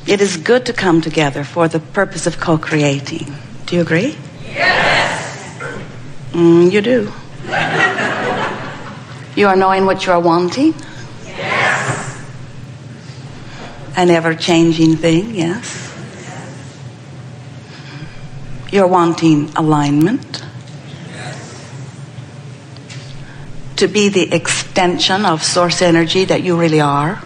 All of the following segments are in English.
It is good to come together for the purpose of co-creating. Do you agree? Yes. You do. You are knowing what you are wanting? Yes. An ever-changing thing, yes. You're wanting alignment. To be the extension of source energy that you really are.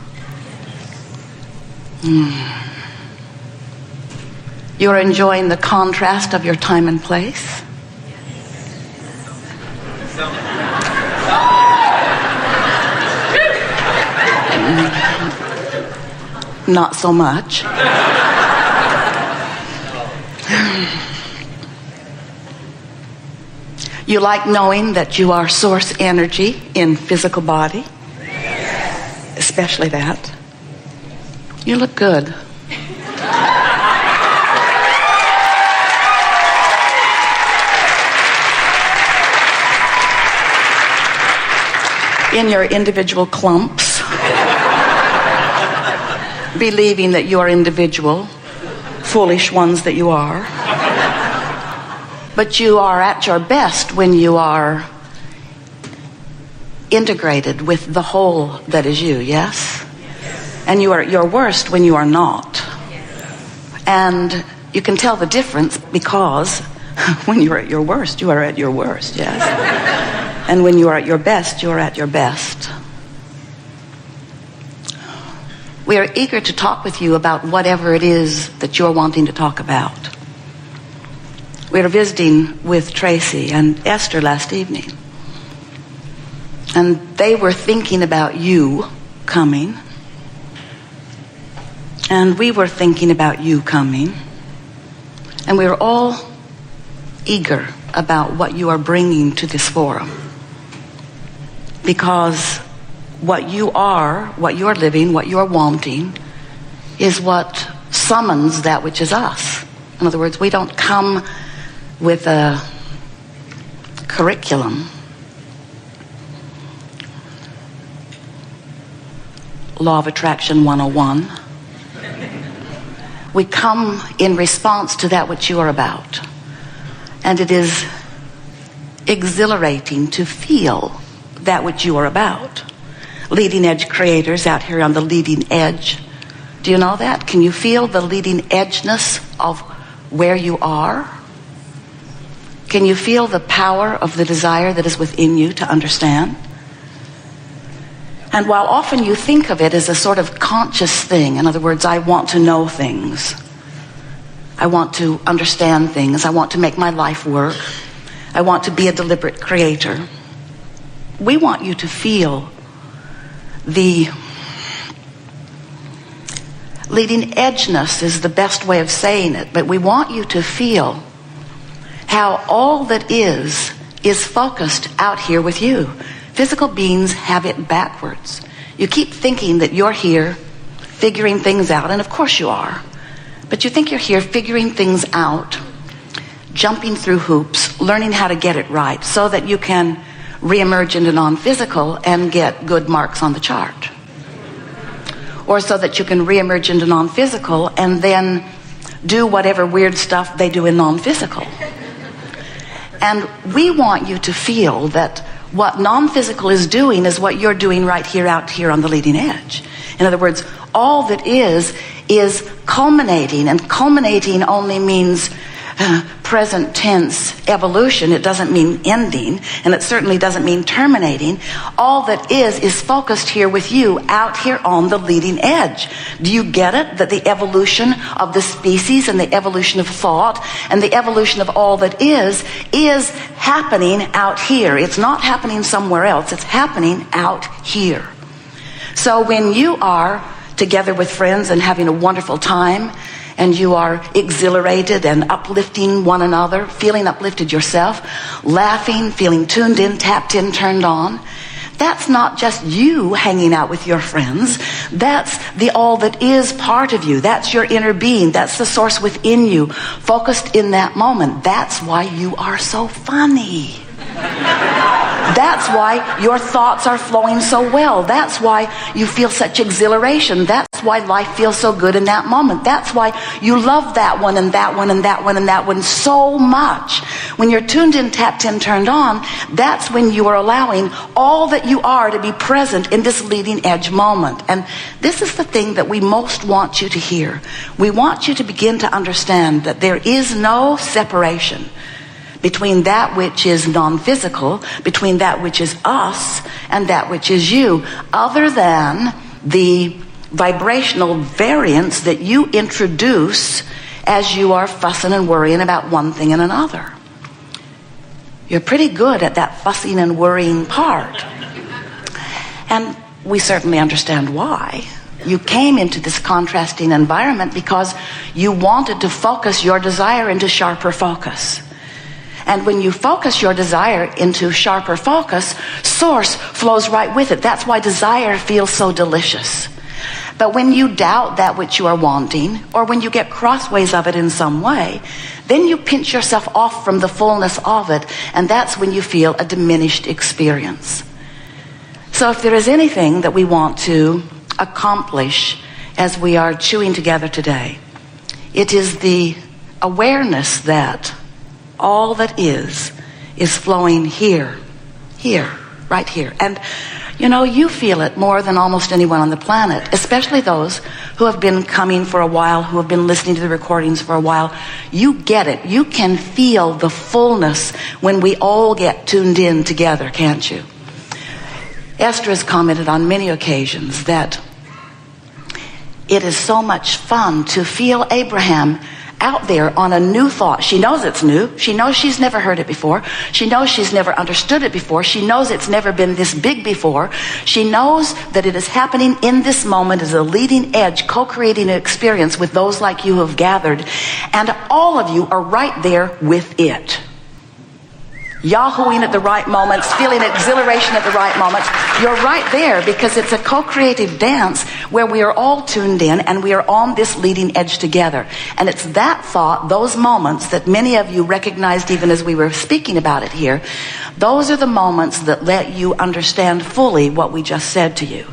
You're enjoying the contrast of your time and place. Not so much. You like knowing that you are source energy in physical body? Especially that. You look good. In your individual clumps, believing that you are individual, foolish ones that you are. But you are at your best when you are integrated with the whole that is you, yes? And you are at your worst when you are not. And you can tell the difference because when you are at your worst, you are at your worst, yes? And when you are at your best, you are at your best. We are eager to talk with you about whatever it is that you're wanting to talk about. We were visiting with Tracy and Esther last evening. And they were thinking about you coming. And we were thinking about you coming. And we were all eager about what you are bringing to this forum. Because what you are living, what you are wanting, is what summons that which is us. In other words, we don't come with a curriculum. Law of Attraction 101. We come in response to that which you are about. And it is exhilarating to feel that which you are about. Leading edge creators out here on the leading edge. Do you know that? Can you feel the leading edgeness of where you are? Can you feel the power of the desire that is within you to understand? And while often you think of it as a sort of conscious thing, in other words, I want to know things. I want to understand things. I want to make my life work. I want to be a deliberate creator. We want you to feel the leading edgeness is the best way of saying it, but we want you to feel how all that is focused out here with you. Physical beings have it backwards. You keep thinking that you're here figuring things out, and of course you are. But you think you're here figuring things out, jumping through hoops, learning how to get it right so that you can reemerge into non-physical and get good marks on the chart. Or so that you can reemerge into non-physical and then do whatever weird stuff they do in non-physical. And we want you to feel that what non-physical is doing is what you're doing right here, out here on the leading edge. In other words, all that is culminating, and culminating only means present tense evolution. It doesn't mean ending, and it certainly doesn't mean terminating. All that is focused here with you out here on the leading edge. Do you get it? That the evolution of the species and the evolution of thought and the evolution of all that is happening out here. It's not happening somewhere else. It's happening out here. So when you are together with friends and having a wonderful time, and you are exhilarated and uplifting one another, feeling uplifted yourself, laughing, feeling tuned in, tapped in, turned on, that's not just you hanging out with your friends. That's the all that is part of you. That's your inner being. That's the source within you, focused in that moment. That's why you are so funny. That's why your thoughts are flowing so well. That's why you feel such exhilaration. That's why life feels so good in that moment. That's why you love that one and that one and that one and that one so much. When you're tuned in, tapped in, turned on, that's when you are allowing all that you are to be present in this leading edge moment. And this is the thing that we most want you to hear. We want you to begin to understand that there is no separation between that which is non-physical, between that which is us and that which is you, other than the vibrational variance that you introduce as you are fussing and worrying about one thing and another. You're pretty good at that fussing and worrying part. And we certainly understand why. You came into this contrasting environment because you wanted to focus your desire into sharper focus. And when you focus your desire into sharper focus, source flows right with it. That's why desire feels so delicious. But when you doubt that which you are wanting, or when you get crossways of it in some way, then you pinch yourself off from the fullness of it, and that's when you feel a diminished experience. So if there is anything that we want to accomplish as we are chewing together today, it is the awareness that all that is flowing here, right here. And you know, you feel it more than almost anyone on the planet, especially those who have been coming for a while, who have been listening to the recordings for a while. You get it. You can feel the fullness when we all get tuned in together, can't you? Esther has commented on many occasions that it is so much fun to feel Abraham out there on a new thought. She knows it's new. She knows she's never heard it before. She knows she's never understood it before. She knows it's never been this big before. She knows that it is happening in this moment as a leading edge, co-creating an experience with those like you who have gathered. And all of you are right there with it. Yahooing at the right moments, feeling exhilaration at the right moments. You're right there because it's a co-creative dance where we are all tuned in and we are on this leading edge together. And it's that thought, those moments that many of you recognized even as we were speaking about it here. Those are the moments that let you understand fully what we just said to you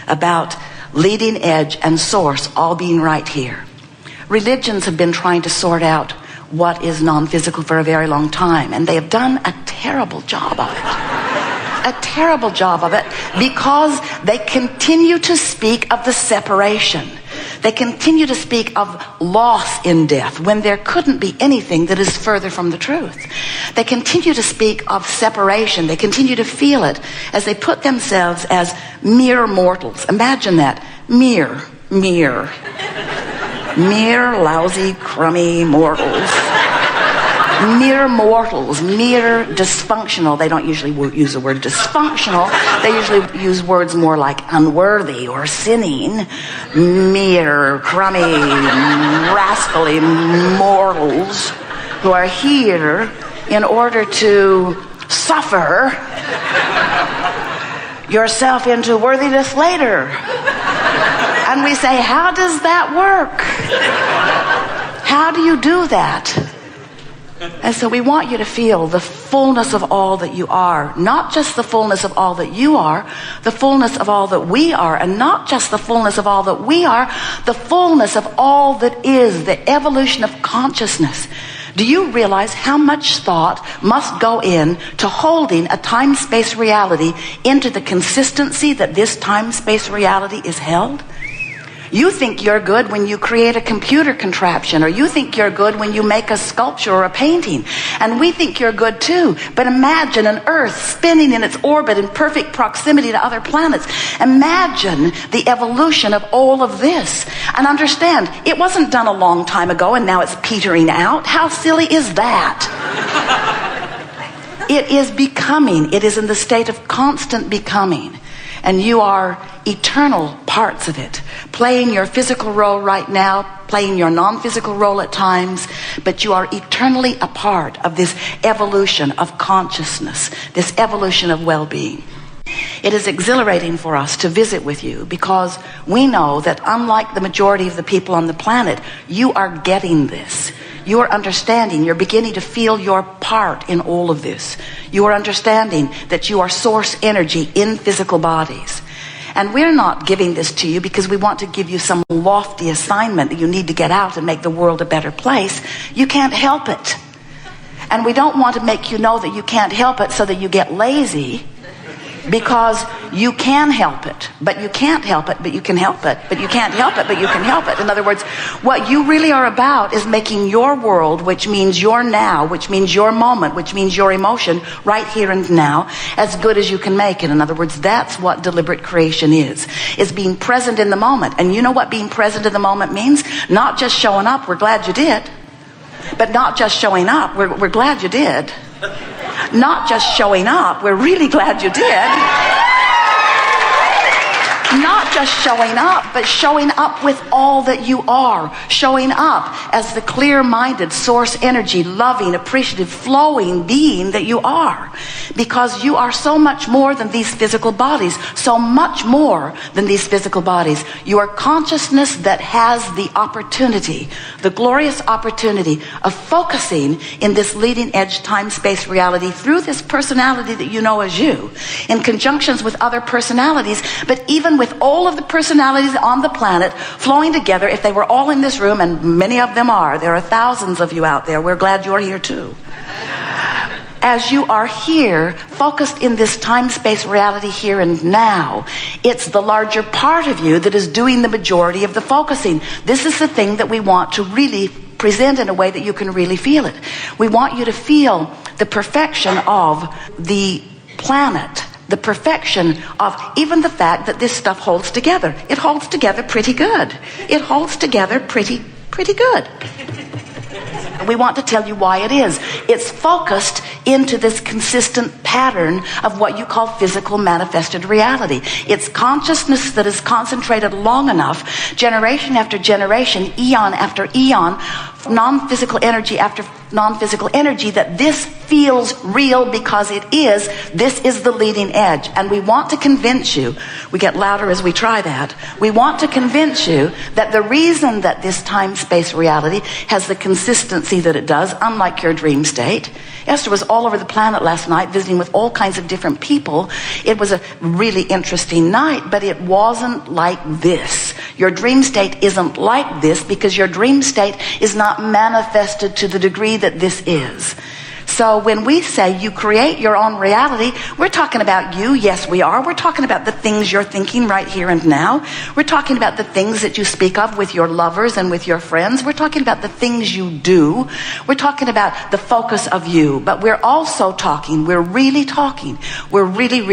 about leading edge and source all being right here. Religions have been trying to sort out what is non-physical for a very long time, and they have done a terrible job of it. A terrible job of it because they continue to speak of the separation. They continue to speak of loss in death when there couldn't be anything that is further from the truth. They continue to speak of separation. They continue to feel it as they put themselves as mere mortals. Imagine that. Mere lousy, crummy mortals. Mere mortals, mere dysfunctional. They don't usually use the word dysfunctional. They usually use words more like unworthy or sinning. Mere, crummy, rascally mortals who are here in order to suffer yourself into worthiness later. And we say, how does that work? How do you do that? And so we want you to feel the fullness of all that you are. Not just the fullness of all that you are, the fullness of all that we are. And not just the fullness of all that we are, the fullness of all that is, the evolution of consciousness. Do you realize how much thought must go in to holding a time-space reality into the consistency that this time-space reality is held? You think you're good when you create a computer contraption, or you think you're good when you make a sculpture or a painting. And we think you're good too. But imagine an Earth spinning in its orbit in perfect proximity to other planets. Imagine the evolution of all of this. And understand, it wasn't done a long time ago and now it's petering out. How silly is that? It is becoming. It is in the state of constant becoming. And you are eternal parts of it, playing your physical role right now, playing your non-physical role at times, but you are eternally a part of this evolution of consciousness, this evolution of well-being. It is exhilarating for us to visit with you because we know that unlike the majority of the people on the planet, you are getting this. you are understanding, you're beginning to feel your part in all of this. You are understanding that you are source energy in physical bodies. And we're not giving this to you because we want to give you some lofty assignment that you need to get out and make the world a better place. You can't help it. And we don't want to make you know that you can't help it so that you get lazy, because you can help it, but you can't help it, but you can help it, but you can't help it, but you can help it. In other words, what you really are about is making your world, which means your now, which means your moment, which means your emotion, right here and now, as good as you can make it. In other words, that's what deliberate creation is being present in the moment. And you know what being present in the moment means? Not just showing up, we're glad you did. But not just showing up, we're glad you did. Not just showing up, we're really glad you did. Not just showing up, but showing up with all that you are. Showing up as the clear-minded, source energy, loving, appreciative, flowing being that you are. Because you are so much more than these physical bodies. So much more than these physical bodies. You are consciousness that has the opportunity, the glorious opportunity of focusing in this leading edge time-space reality through this personality that you know as you, in conjunctions with other personalities, but even with all of the personalities on the planet flowing together. If they were all in this room, and many of them are, there are thousands of you out there, we're glad you're here too. As you are here, focused in this time-space reality here and now, it's the larger part of you that is doing the majority of the focusing. This is the thing that we want to really present in a way that you can really feel it. We want you to feel the perfection of the planet, the perfection of even the fact that this stuff holds together. It holds together pretty good. It holds together pretty good. We want to tell you why it is. It's focused into this consistent pattern of what you call physical manifested reality. It's consciousness that is concentrated long enough, generation after generation, eon after eon, non-physical energy after non-physical energy, that this feels real because it is. This is the leading edge. And we want to convince you, we get louder as we try that, we want to convince you that the reason that this time-space reality has the consistency that it does, unlike your dream state. Esther was all over the planet last night visiting with all kinds of different people. It was a really interesting night, but it wasn't like this. Your dream state isn't like this because your dream state is not manifested to the degree that this is. So when we say you create your own reality, we're talking about you. Yes, we are. We're talking about the things you're thinking right here and now. We're talking about the things that you speak of with your lovers and with your friends. We're talking about the things you do. We're talking about the focus of you. But we're also talking, we're really talking, we're really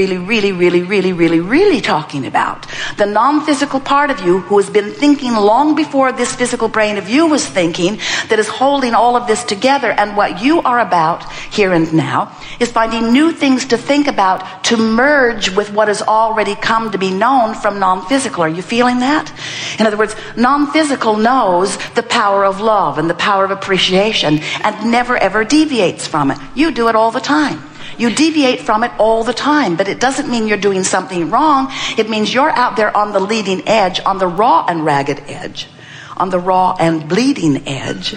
talking about the non-physical part of you who has been thinking long before this physical brain of you was thinking, that is holding all of this together. And what you are about here and now is finding new things to think about to merge with what has already come to be known from non-physical. Are you feeling that? In other words, non-physical knows the power of love and the power of appreciation and never ever deviates from it. You do it all the time. You deviate from it all the time, but it doesn't mean you're doing something wrong. It means you're out there on the leading edge, on the raw and ragged edge, on the raw and bleeding edge.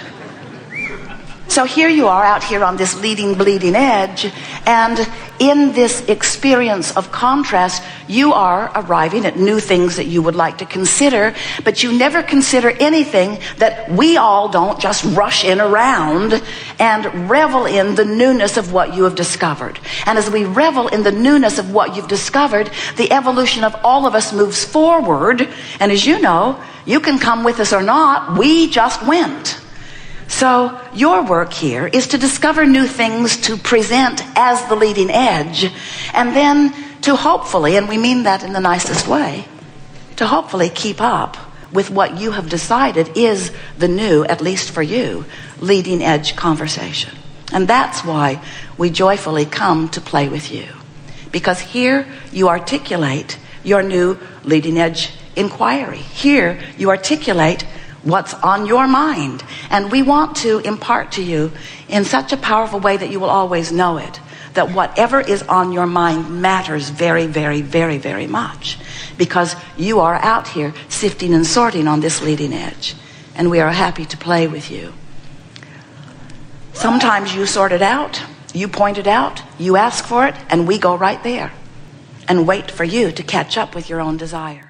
So here you are out here on this leading, bleeding edge, and in this experience of contrast, you are arriving at new things that you would like to consider, but you never consider anything that we all don't just rush in around and revel in the newness of what you have discovered. And as we revel in the newness of what you've discovered, the evolution of all of us moves forward, and as you know, you can come with us or not, we just went. So your work here is to discover new things to present as the leading edge, and then to hopefully, and we mean that in the nicest way, to hopefully keep up with what you have decided is the new, at least for you, leading edge conversation. And that's why we joyfully come to play with you. Because here you articulate your new leading edge inquiry. Here you articulate what's on your mind. And we want to impart to you in such a powerful way that you will always know it, that whatever is on your mind matters very, very, very, very much, because you are out here sifting and sorting on this leading edge, and we are happy to play with you. Sometimes you sort it out, you point it out, you ask for it, and we go right there and wait for you to catch up with your own desire.